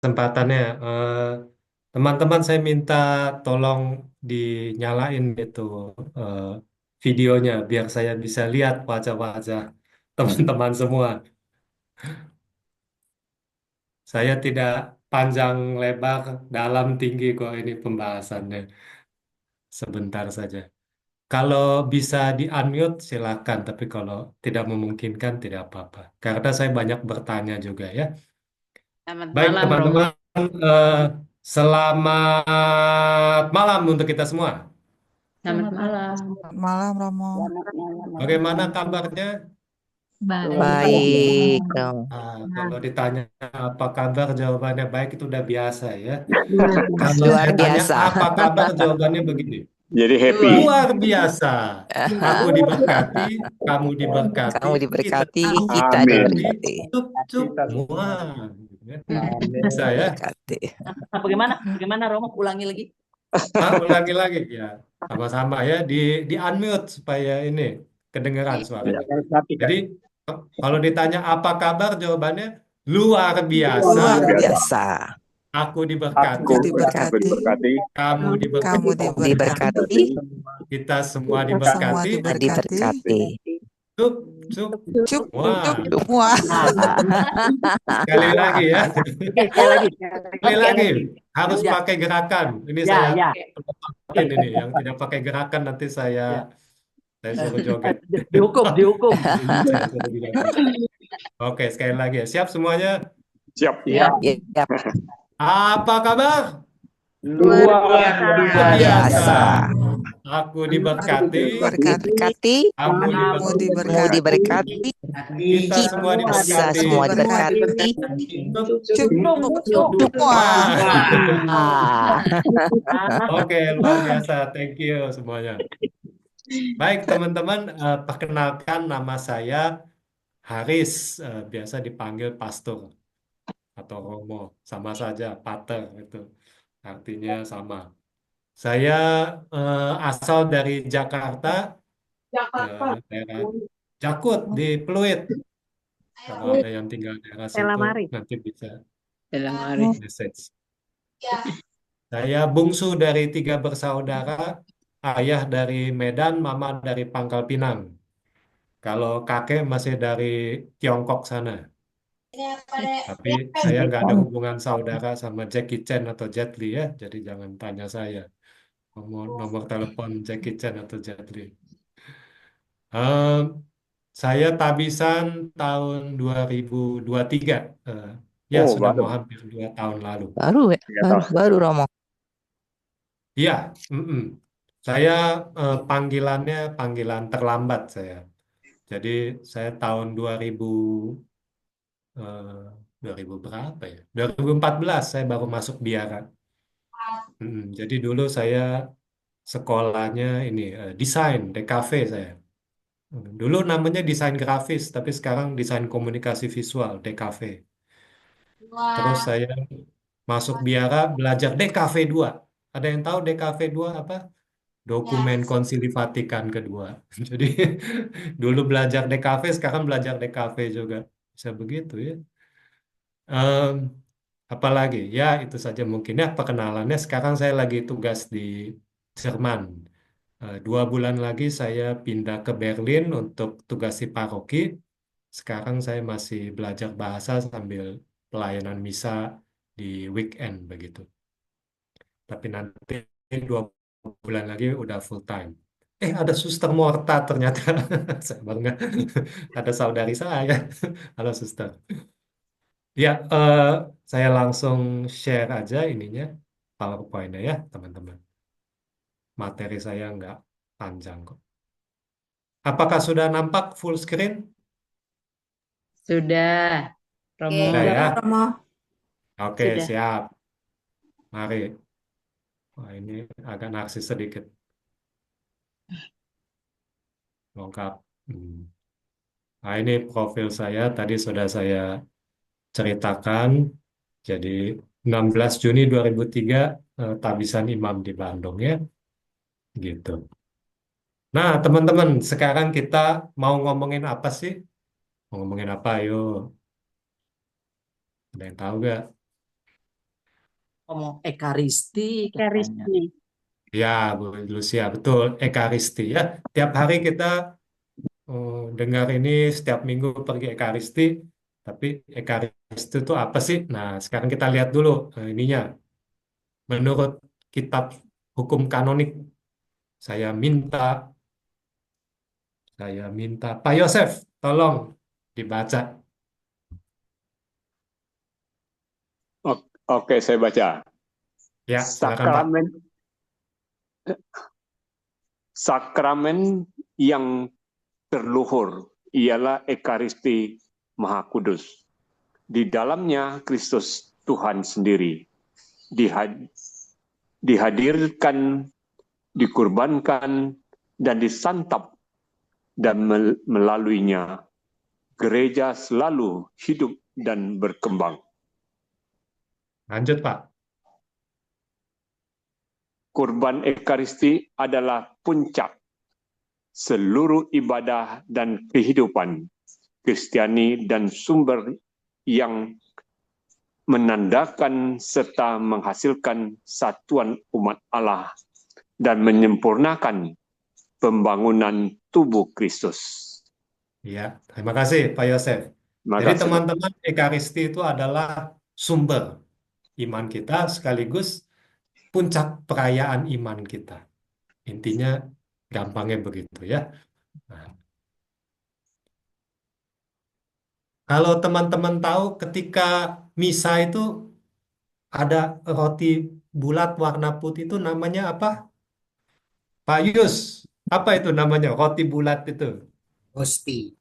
kesempatannya. Teman-teman saya minta tolong dinyalain itu eh, videonya biar saya bisa lihat wajah-wajah teman-teman semua. Saya tidak panjang lebar, dalam tinggi kok ini pembahasannya. Sebentar saja. Kalau bisa di-unmute silakan, tapi kalau tidak memungkinkan tidak apa-apa. Karena saya banyak bertanya juga ya. Selamat Baik, malam, Romo. teman-teman, eh, selamat malam untuk kita semua. Selamat malam. Malam Romo. Selamat malam. Bagaimana kabarnya? Baik dong. Kalau ditanya apa kabar, jawabannya baik itu udah biasa ya. Kalau Luar saya tanya biasa. apa kabar, jawabannya begini. Jadi happy. Luar biasa. Aku diberkati, kamu diberkati, Kamu kita diberkati, kita Amin. diberkati. diberkati. Cup, cup, muah. Gitu ya. Bisa ya? Diberkati. Bagaimana? Bagaimana, Romo? Ulangi lagi. Ulangi lagi ya. Sama-sama ya. Di unmute supaya ini kedengeran suaranya. Jadi kalau ditanya apa kabar, jawabannya luar biasa. Luar Biasa. biasa. Aku Aku diberkati, Aku diberkati, diberkati, kamu kamu diberkati, diberkati, kita semua semua diberkati. diberkati. Cup, cup. Cuk, Wah, cuk, wah. sekali lagi ya. Oke, sekali lagi. Sekali lagi. Harus Ya, pakai gerakan. Ini ya, saya ya. perhatikan ini. Yang tidak pakai gerakan nanti Ya. saya suruh joget. Dihukum, dihukum. Saya suruh joget. Oke, sekali lagi ya. Siap semuanya? siap. Ya. Ya, Apa kabar? Luar biasa. Luar biasa. biasa. Aku diberkati, Diberkati, kamu kamu diberkati, diberkati, kita kita semua diberkati. semua diberkati. Cuk, Cup, cuk, cuk, wah. wah. Ah, Oke, luar biasa. Thank you semuanya. Baik, teman-teman, perkenalkan nama saya Haris, biasa dipanggil Pastor atau Romo, sama saja, Pater itu artinya sama. Saya asal dari Jakarta, daerah Jakut di Pluit. Kalau ada yang tinggal daerah Stella situ, Mari. nanti bisa Stella Mari. message. Saya bungsu dari tiga bersaudara, ayah dari Medan, mama dari Pangkal Pinang. Kalau kakek masih dari Tiongkok sana. Tapi saya nggak ada hubungan saudara sama Jackie Chan atau Jet Li ya, jadi jangan tanya saya nomor telepon Jackie Chan atau Jet Li. Em, saya tabisan tahun 2023. Eh, ya, Oh, sudah mau baru. hampir 2 tahun lalu. Baru ya, 3 tahun. baru Romo. Iya, mm-mm. Saya panggilannya panggilan terlambat saya. Jadi saya tahun eh, 2000 berapa ya? 2014 saya baru masuk biara. Jadi dulu saya sekolahnya ini desain DKV saya. Dulu namanya desain grafis, tapi sekarang desain komunikasi visual DKV. Terus saya masuk biara belajar DKV 2. Ada yang tahu DKV 2 apa? Dokumen Konsili Vatikan kedua. Jadi dulu belajar DKV, sekarang belajar DKV juga. Bisa begitu ya. Em, Apalagi? Ya itu saja mungkin ya perkenalannya. Sekarang saya lagi tugas di Jerman. 2 bulan lagi saya pindah ke Berlin untuk tugas di paroki. Sekarang saya masih belajar bahasa sambil pelayanan misa di weekend begitu. Tapi nanti 2 bulan lagi udah full time. Ada Suster Morta ternyata. Saya baru nggak. Ada saudari saya. Halo Suster. Ya, saya langsung share aja ininya, PowerPoint-nya ya, teman-teman. Materi saya nggak panjang kok. Apakah sudah nampak full screen? Sudah, Romo. Sudah ya? Romo. Oke, Sudah. siap. Mari. Wah, ini agak narsis sedikit. Lengkap. Hmm. Nah, ini profil saya. Tadi sudah saya ceritakan. Jadi 16 Juni 2003, Tabisan Imam di Bandung ya. Gitu. Nah, teman-teman, sekarang kita mau ngomongin apa sih? Mau ngomongin apa? Ayo, ada yang tahu gak? ngomong ekaristi katanya. Ekaristi. Ya, Bu Lucia, betul. Ekaristi ya. Tiap hari kita dengar ini, setiap minggu pergi Ekaristi. Tapi Ekaristi itu apa sih? Nah, sekarang kita lihat dulu ininya. Menurut kitab hukum kanonik, saya minta, Pak Yosef, tolong dibaca. Oke, saya baca. Ya, silakan Pak. Sakramen sakramen yang terluhur ialah Ekaristi Maha Kudus. Di dalamnya Kristus Tuhan sendiri dihadirkan, dikurbankan, dan disantap, dan melaluinya gereja selalu hidup dan berkembang. Lanjut Pak. Kurban Ekaristi adalah puncak seluruh ibadah dan kehidupan Kristiani dan sumber yang menandakan serta menghasilkan satuan umat Allah dan menyempurnakan pembangunan tubuh Kristus. Ya, terima kasih Pak Yosef. Terima Jadi kasih. teman-teman, Ekaristi itu adalah sumber iman kita sekaligus puncak perayaan iman kita. Intinya gampangnya begitu ya. Nah, kalau teman-teman tahu ketika misa itu ada roti bulat warna putih itu namanya apa? Pak Yus, apa itu namanya roti bulat itu? Hosti.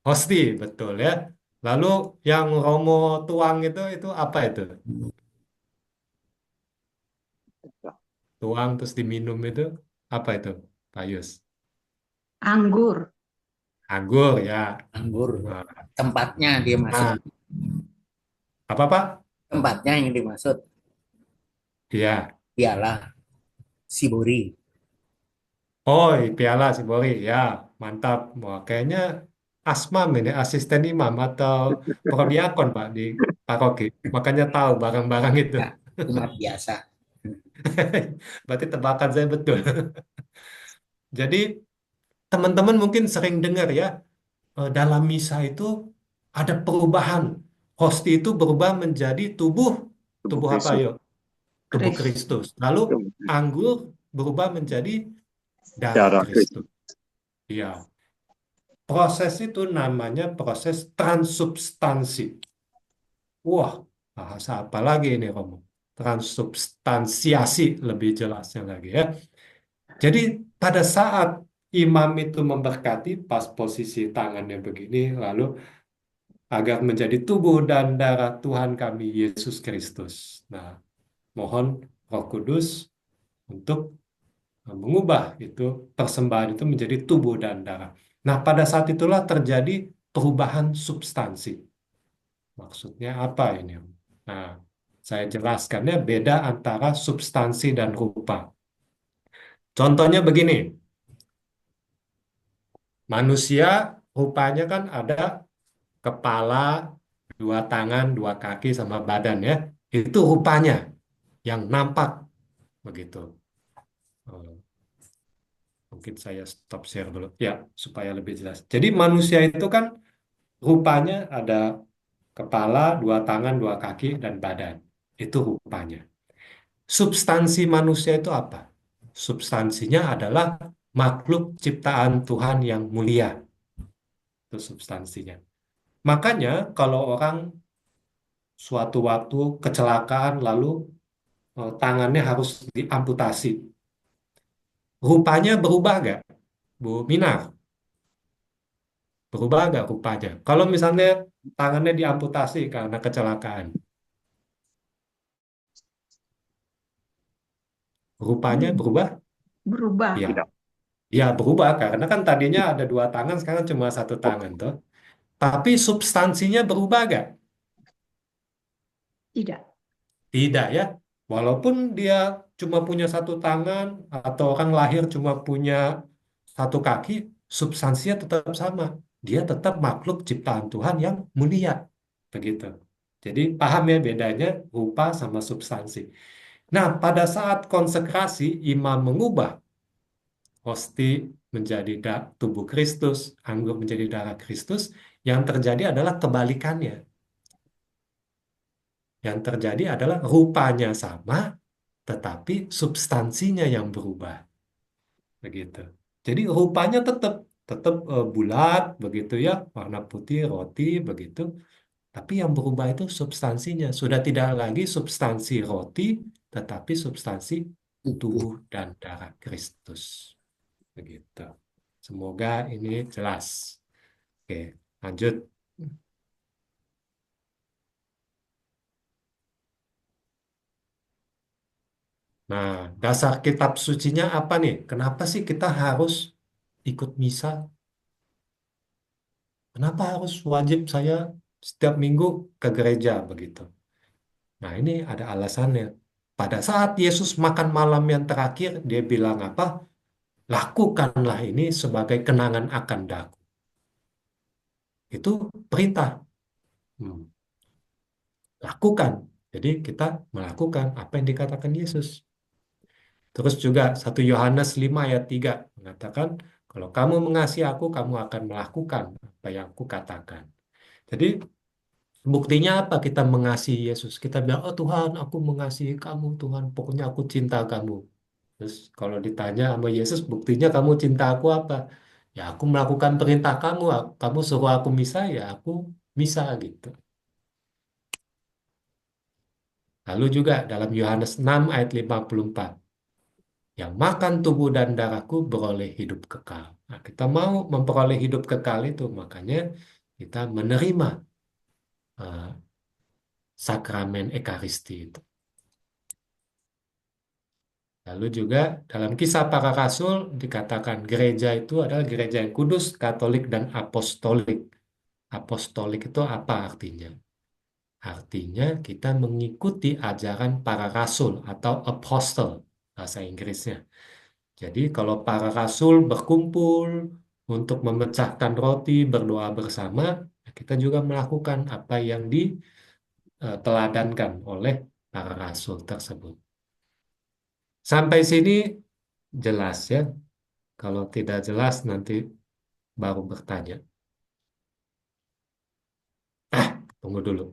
Hosti, betul ya. Lalu yang Romo tuang itu apa itu? Tuang terus diminum itu apa itu, Pak Yus? Anggur. Anggur ya. Anggur. Nah, Tempatnya dia masuk. apa Pak? Tempatnya yang dimaksud Iya. piala Sibori. Oh, piala Sibori ya, mantap. Wah, kayaknya Asmam ini asisten imam atau prodiakon Pak di paroki. Makanya tahu barang-barang itu. Ya, umat biasa. Berarti tebakan saya betul. Jadi teman-teman mungkin sering dengar ya, dalam misa itu ada perubahan. Hosti itu berubah menjadi tubuh Tubuh tubuh apa Kristus. yuk? Tubuh Kris. Kristus. Lalu anggur berubah menjadi darah Darah Kristus. Iya. Proses itu namanya proses transubstansi. Wah, bahasa apa lagi ini Romo? Transubstansiasi lebih jelasnya lagi ya. Jadi pada saat imam itu memberkati pas posisi tangannya begini, lalu agar menjadi tubuh dan darah Tuhan kami Yesus Kristus. Nah, mohon Roh Kudus untuk mengubah itu persembahan itu menjadi tubuh dan darah. Nah, pada saat itulah terjadi perubahan substansi. Maksudnya apa ini? Nah, saya jelaskannya beda antara substansi dan rupa. Contohnya begini, manusia rupanya kan ada kepala, dua tangan, dua kaki, sama badan ya. Itu rupanya yang nampak begitu. Oh, mungkin saya stop share dulu ya supaya lebih jelas. Jadi manusia itu kan rupanya ada kepala, dua tangan, dua kaki, dan badan. Itu rupanya. Substansi manusia itu apa? Substansinya adalah makhluk ciptaan Tuhan yang mulia. Itu substansinya. Makanya kalau orang suatu waktu kecelakaan lalu tangannya harus diamputasi. Rupanya berubah gak, Bu Minar? Berubah gak rupanya? Kalau misalnya tangannya diamputasi karena kecelakaan, rupanya berubah? Berubah. Ya, Tidak. ya berubah karena kan tadinya ada dua tangan, sekarang cuma satu tangan tuh. Tapi substansinya berubah gak? Tidak. Tidak ya. Walaupun dia cuma punya satu tangan atau orang lahir cuma punya satu kaki, substansinya tetap sama. Dia tetap makhluk ciptaan Tuhan yang mulia. Begitu. Jadi paham ya bedanya rupa sama substansi. Nah, pada saat konsekrasi, imam mengubah hosti menjadi tubuh Kristus, anggur menjadi darah Kristus, yang terjadi adalah kebalikannya. Yang terjadi adalah rupanya sama, tetapi substansinya yang berubah. Begitu. Jadi rupanya tetap tetap bulat begitu ya, warna putih roti begitu. Tapi yang berubah itu substansinya. Sudah tidak lagi substansi roti, tetapi substansi Tubuh. tubuh dan darah Kristus. Begitu. Semoga ini jelas. Oke, lanjut. Nah, dasar kitab sucinya apa nih? Kenapa sih kita harus ikut misa? Kenapa harus wajib saya setiap minggu ke gereja begitu? Nah, ini ada alasannya. Pada saat Yesus makan malam yang terakhir, dia bilang apa? Lakukanlah ini sebagai kenangan akan daku. Itu perintah. Hmm, Lakukan. Jadi kita melakukan apa yang dikatakan Yesus. Terus juga 1 Yohanes 5 ayat 3 mengatakan, kalau kamu mengasihi aku, kamu akan melakukan apa yang aku katakan. Jadi buktinya apa kita mengasihi Yesus? Kita bilang, oh Tuhan, aku mengasihi kamu, Tuhan. Pokoknya aku cinta kamu. Terus kalau ditanya sama Yesus, buktinya kamu cinta aku apa? Ya aku melakukan perintah kamu. Kamu suruh aku misa, ya aku misa gitu. Lalu juga dalam Yohanes 6 ayat 54. Yang makan tubuh dan darahku beroleh hidup kekal. Nah, kita mau memperoleh hidup kekal itu, makanya kita menerima eh, sakramen Ekaristi itu. Lalu juga dalam Kisah Para Rasul dikatakan gereja itu adalah gereja yang kudus, katolik, dan apostolik. Apostolik itu apa artinya? Artinya kita mengikuti ajaran para rasul atau apostle, bahasa Inggrisnya. Jadi kalau para rasul berkumpul untuk memecahkan roti, berdoa bersama, kita juga melakukan apa yang diteladankan oleh para rasul tersebut. Sampai sini jelas ya. Kalau tidak jelas nanti baru bertanya. Tunggu dulu.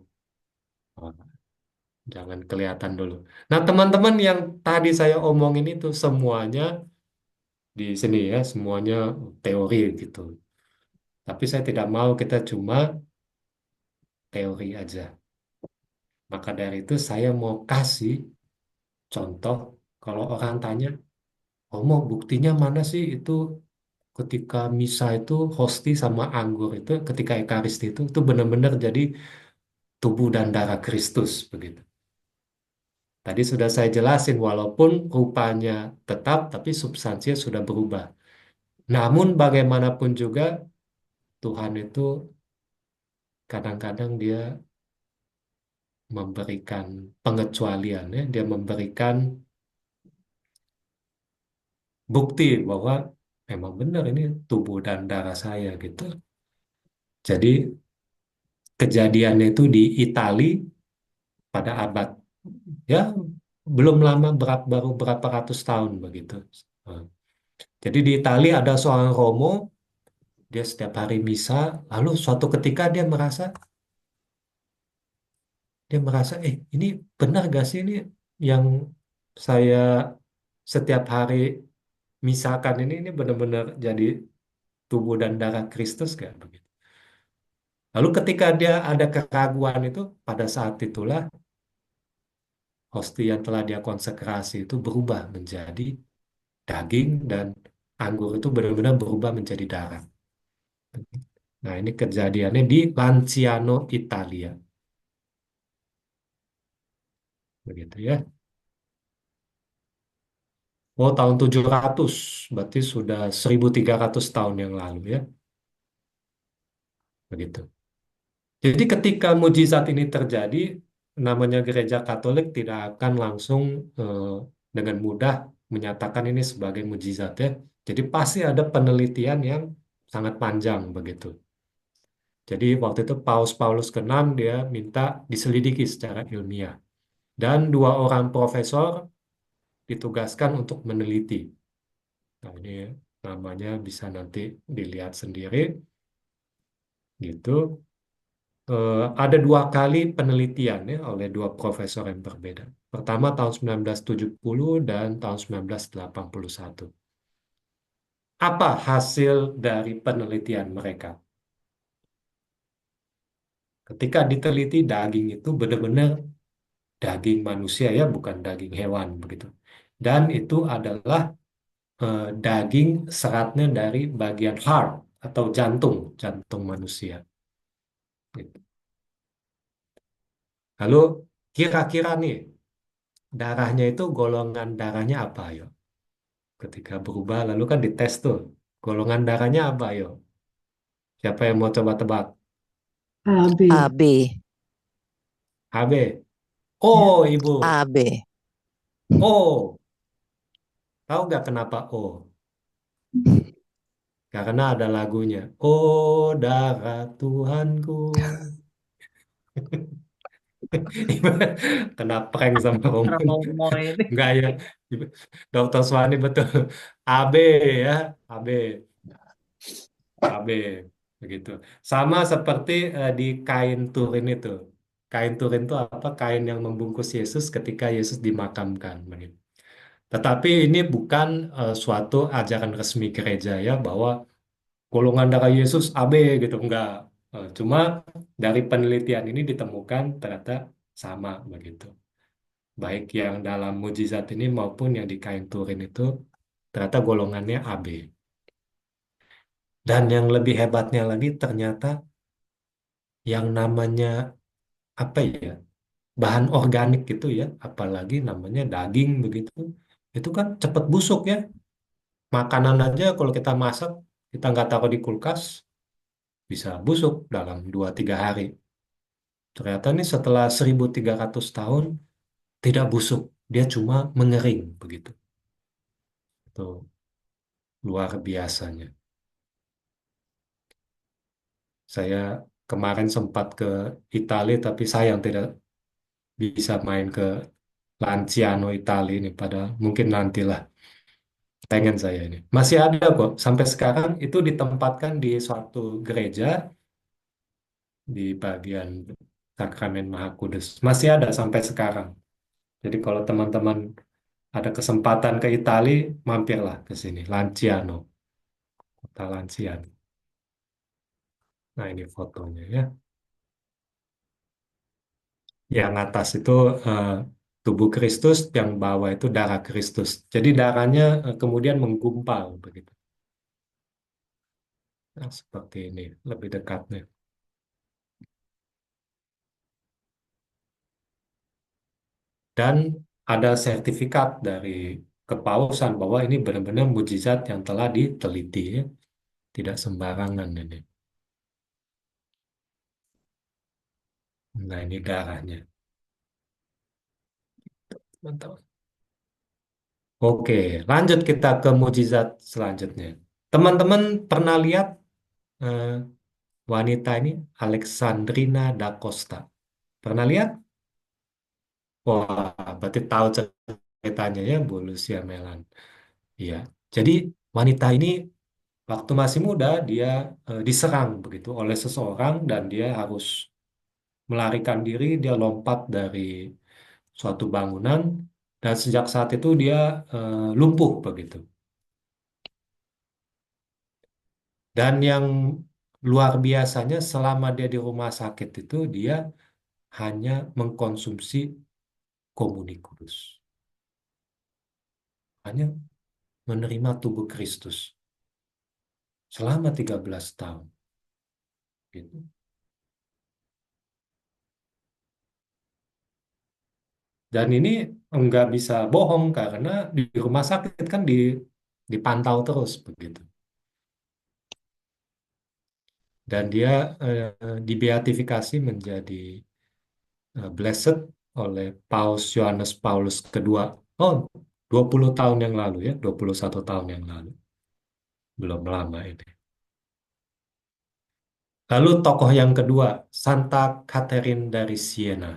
Oh, jangan kelihatan dulu. Nah, teman-teman yang tadi saya omongin itu semuanya di sini ya, semuanya teori gitu. Tapi saya tidak mau kita cuma teori aja. Maka dari itu saya mau kasih contoh kalau orang tanya, "Oh, mau buktinya mana sih itu ketika misa itu hosti sama anggur itu ketika Ekaristi itu benar-benar jadi tubuh dan darah Kristus begitu." Tadi sudah saya jelasin walaupun rupanya tetap tapi substansinya sudah berubah. Namun bagaimanapun juga Tuhan itu kadang-kadang dia memberikan pengecualian ya, dia memberikan bukti bahwa memang benar ini tubuh dan darah saya gitu. Jadi kejadiannya itu di Itali pada abad ya belum lama baru berapa ratus tahun begitu. Nah, jadi di Itali ada seorang Romo, dia setiap hari misa, lalu suatu ketika dia merasa ini benar gak sih ini yang saya setiap hari misakan ini benar-benar jadi tubuh dan darah Kristus gak begitu. Lalu ketika dia ada keraguan itu, pada saat itulah hosti yang telah dia konsekrasi itu berubah menjadi daging dan anggur itu benar-benar berubah menjadi darah. Nah, ini kejadiannya di Lanciano, Italia. Begitu ya. Oh, tahun 700, berarti sudah 1300 tahun yang lalu ya. Begitu. Jadi ketika mujizat ini terjadi, namanya gereja Katolik tidak akan langsung eh, dengan mudah menyatakan ini sebagai mujizat ya. Jadi pasti ada penelitian yang sangat panjang begitu. Jadi waktu itu Paus Paulus ke-6 dia minta diselidiki secara ilmiah. Dan dua orang profesor ditugaskan untuk meneliti. Nah, ini namanya bisa nanti dilihat sendiri, gitu. Ada dua kali penelitian ya oleh dua profesor yang berbeda. Pertama tahun 1970 dan tahun 1981. Apa hasil dari penelitian mereka? Ketika diteliti daging itu benar-benar daging manusia ya, bukan daging hewan begitu. Dan itu adalah daging seratnya dari bagian heart atau jantung, jantung manusia. Gitu. Lalu kira-kira nih darahnya itu golongan darahnya apa yo? Ketika berubah lalu kan dites tuh golongan darahnya apa yo? Siapa yang mau coba tebak? AB. AB. HB. Ya. Oh, ibu. AB. Oh, tahu nggak kenapa O? Karena ada lagunya. Oh, darah Tuhanku. Kena prank sama Romo. Romo ini. Enggak ya. Dokter Swani betul. AB ya. AB. AB. Begitu. Sama seperti di kain Turin itu. Kain Turin itu apa? Kain yang membungkus Yesus ketika Yesus dimakamkan. Begitu. Tetapi ini bukan suatu ajaran resmi gereja ya bahwa golongan darah Yesus AB gitu enggak. Cuma dari penelitian ini ditemukan ternyata sama begitu. Baik yang dalam mujizat ini maupun yang di kain Turin itu ternyata golongannya AB. Dan yang lebih hebatnya lagi ternyata yang namanya apa ya, bahan organik gitu ya, apalagi namanya daging begitu, itu kan cepat busuk ya. Makanan aja kalau kita masak, kita nggak taruh di kulkas, bisa busuk dalam 2-3 hari. Ternyata nih setelah 1.300 tahun tidak busuk, dia cuma mengering begitu. Itu luar biasanya. Saya kemarin sempat ke Italia, tapi sayang tidak bisa main ke Lanciano Italia ini. Padahal mungkin nantilah, pengen saya ini. Masih ada kok, sampai sekarang itu ditempatkan di suatu gereja di bagian Sakramen Maha Kudus. Masih ada sampai sekarang. Jadi kalau teman-teman ada kesempatan ke Italia, mampirlah ke sini, Lanciano, kota Lanciano. Nah ini fotonya ya. Yang atas itu eh, tubuh Kristus, yang bawah itu darah Kristus. Jadi darahnya kemudian menggumpal begitu. Nah, seperti ini, lebih dekatnya. Dan ada sertifikat dari kepausan bahwa ini benar-benar mujizat yang telah diteliti, ya. Tidak sembarangan ini. Nah ini darahnya. Mantap. Oke, lanjut kita ke mujizat selanjutnya. Teman-teman pernah lihat eh, wanita ini, Alexandrina da Costa? Pernah lihat? Wah, berarti tahu ceritanya ya, Bu Lucia Melan. Iya. Jadi wanita ini waktu masih muda dia diserang begitu oleh seseorang dan dia harus melarikan diri, dia lompat dari suatu bangunan dan sejak saat itu dia lumpuh begitu. Dan yang luar biasanya selama dia di rumah sakit itu dia hanya mengkonsumsi komuni kudus. Hanya menerima tubuh Kristus selama 13 tahun. Gitu. Dan ini enggak bisa bohong karena di rumah sakit kan dipantau terus begitu. Dan dia dibeatifikasi menjadi blessed oleh Paus Yohanes Paulus kedua. Oh, 20 tahun yang lalu ya, 21 tahun yang lalu. Belum lama ini. Lalu tokoh yang kedua, Santa Catherine dari Siena.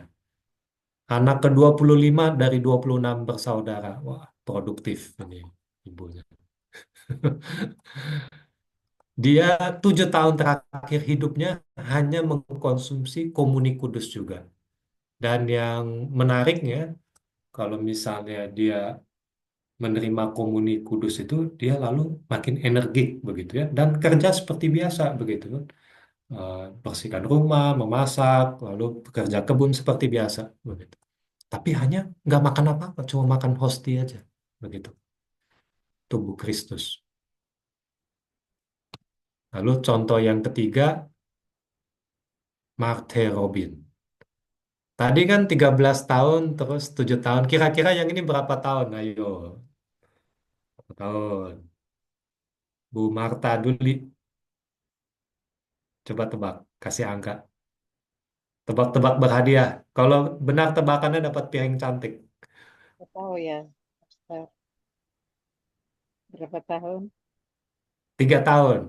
Anak ke-25 dari 26 bersaudara. Wah, produktif ini ibunya. Dia 7 tahun terakhir hidupnya hanya mengkonsumsi komuni kudus juga. Dan yang menariknya, kalau misalnya dia menerima komuni kudus itu, dia lalu makin energik begitu ya, dan kerja seperti biasa begitu kan. Bersihkan rumah, memasak, lalu bekerja kebun seperti biasa begitu. Tapi hanya nggak makan apa-apa, cuma makan hostia aja begitu, tubuh Kristus. Lalu contoh yang ketiga, Marthe Robin. Tadi kan 13 tahun, terus 7 tahun. Kira-kira yang ini berapa tahun? Ayo, berapa tahun? Bu Marta Duli, coba tebak, kasih angka. Tebak-tebak berhadiah. Kalau benar tebakannya dapat piring cantik. Nggak tahu ya. Ustaz. Berapa tahun? 3 tahun.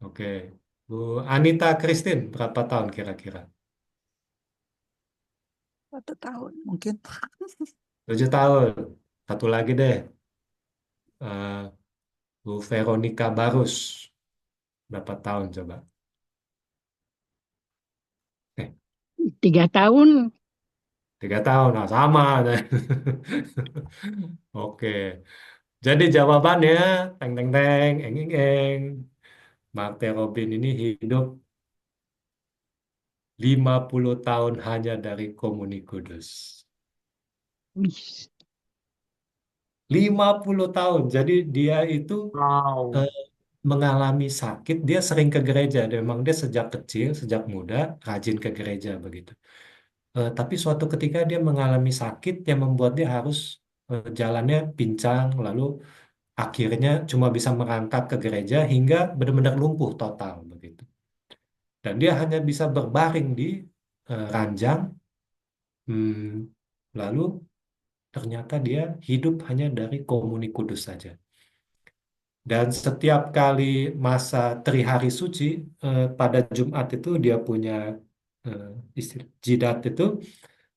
Oke. Bu Anita Christine, berapa tahun kira-kira? 1 tahun mungkin. 7 tahun. Satu lagi deh. Eh, Bu Veronica Barus, berapa tahun coba? Eh, 3 tahun. 3 tahun. Nah, sama. Oke. Jadi jawabannya, teng teng teng, eng eng eng. Martha Robin ini hidup 50 tahun hanya dari komuni kudus. Wih. 50 tahun. Jadi dia itu Wow. eh, mengalami sakit, dia sering ke gereja. Memang dia sejak kecil, sejak muda, rajin ke gereja begitu. Tapi suatu ketika dia mengalami sakit yang membuat dia harus jalannya pincang, lalu akhirnya cuma bisa merangkak ke gereja hingga benar-benar lumpuh total begitu. Dan dia hanya bisa berbaring di ranjang, hmm, lalu ternyata dia hidup hanya dari komuni kudus saja. Dan setiap kali masa Trihari Suci, pada Jumat itu dia punya jidat itu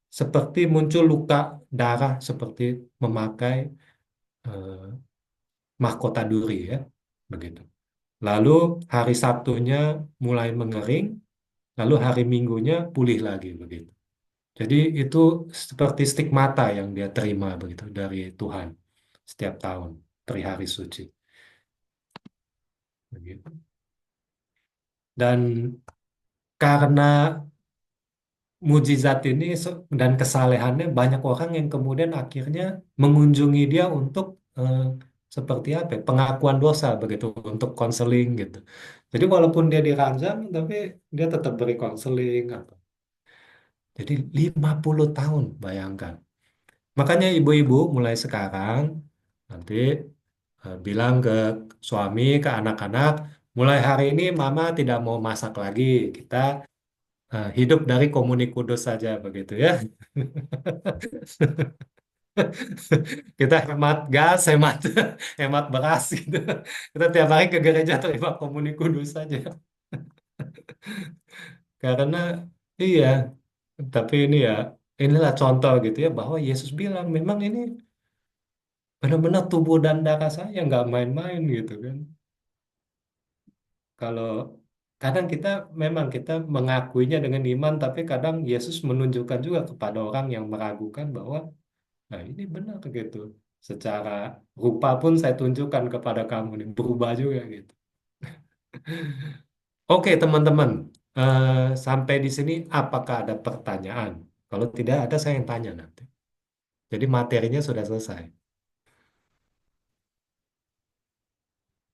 seperti muncul luka darah seperti memakai eh, mahkota duri ya, begitu. Lalu hari Sabtunya mulai mengering, lalu hari Minggunya pulih lagi begitu. Jadi itu seperti stigmata yang dia terima begitu dari Tuhan setiap tahun Trihari Suci begitu. Dan karena mujizat ini dan kesalehannya, banyak orang yang kemudian akhirnya mengunjungi dia untuk seperti apa ya, pengakuan dosa begitu, untuk konseling gitu. Jadi walaupun dia diranjang tapi dia tetap beri konseling apa. Jadi 50 tahun, bayangkan. Makanya ibu-ibu mulai sekarang nanti bilang ke suami, ke anak-anak, mulai hari ini mama tidak mau masak lagi. Kita hidup dari komuni kudus saja begitu ya. Kita hemat gas, hemat hemat beras gitu. Kita tiap hari ke gereja terima komuni kudus saja. Karena iya, tapi ini ya, inilah contoh gitu ya bahwa Yesus bilang memang ini benar-benar tubuh dan darah saya, nggak main-main gitu kan. Kalau kadang kita memang kita mengakuinya dengan iman, tapi kadang Yesus menunjukkan juga kepada orang yang meragukan bahwa nah ini benar gitu. Secara rupa pun saya tunjukkan kepada kamu nih, berubah juga gitu. Oke teman-teman, Eh, sampai di sini apakah ada pertanyaan? Kalau tidak ada saya yang tanya nanti. Jadi materinya sudah selesai.